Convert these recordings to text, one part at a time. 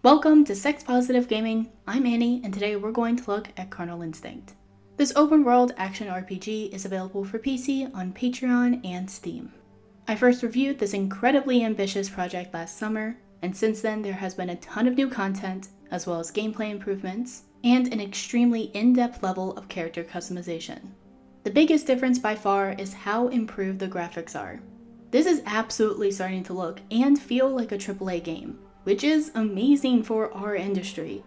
Welcome to Sex Positive Gaming. I'm Annie, and today we're going to look at Carnal Instinct. This open-world action RPG is available for PC on Patreon and Steam. I first reviewed this incredibly ambitious project last summer, and since then there has been a ton of new content, as well as gameplay improvements, and an extremely in-depth level of character customization. The biggest difference by far is how improved the graphics are. This is absolutely starting to look and feel like a AAA game, which is amazing for our industry.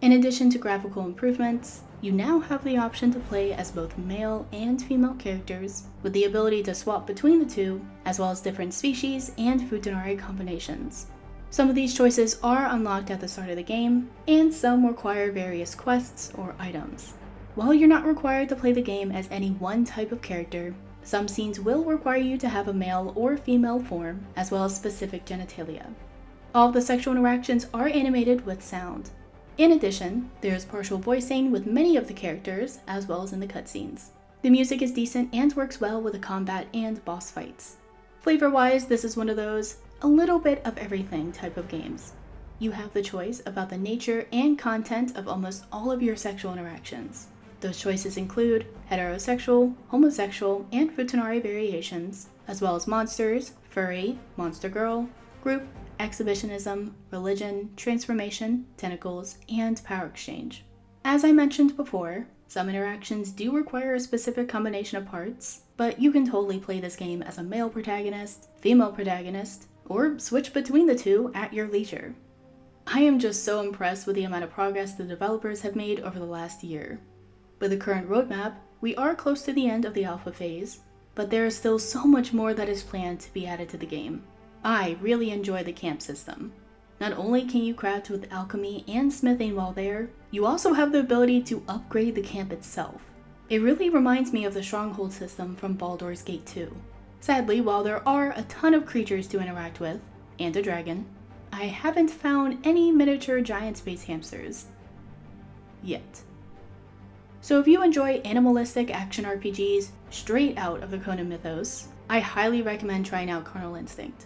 In addition to graphical improvements, you now have the option to play as both male and female characters, with the ability to swap between the two, as well as different species and futanari combinations. Some of these choices are unlocked at the start of the game, and some require various quests or items. While you're not required to play the game as any one type of character, some scenes will require you to have a male or female form, as well as specific genitalia. All of the sexual interactions are animated with sound. In addition, there's partial voicing with many of the characters, as well as in the cutscenes. The music is decent and works well with the combat and boss fights. Flavor-wise, this is one of those a little bit of everything type of games. You have the choice about the nature and content of almost all of your sexual interactions. Those choices include heterosexual, homosexual, and futanari variations, as well as monsters, furry, monster girl, group, exhibitionism, religion, transformation, tentacles, and power exchange. As I mentioned before, some interactions do require a specific combination of parts, but you can totally play this game as a male protagonist, female protagonist, or switch between the two at your leisure. I am just so impressed with the amount of progress the developers have made over the last year. With the current roadmap, we are close to the end of the alpha phase, but there is still so much more that is planned to be added to the game. I really enjoy the camp system. Not only can you craft with alchemy and smithing while there, you also have the ability to upgrade the camp itself. It really reminds me of the stronghold system from Baldur's Gate 2. Sadly, while there are a ton of creatures to interact with, and a dragon, I haven't found any miniature giant space hamsters. Yet. So if you enjoy animalistic action RPGs straight out of the Conan mythos, I highly recommend trying out Carnal Instinct.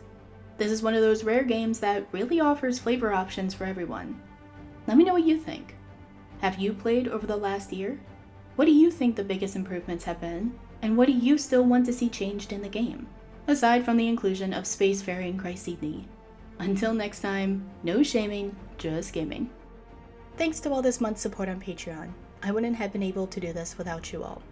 This is one of those rare games that really offers flavor options for everyone. Let me know what you think. Have you played over the last year? What do you think the biggest improvements have been? And what do you still want to see changed in the game? Aside from the inclusion of spacefaring Chrysidne. Until next time, no shaming, just gaming. Thanks to all this month's support on Patreon. I wouldn't have been able to do this without you all.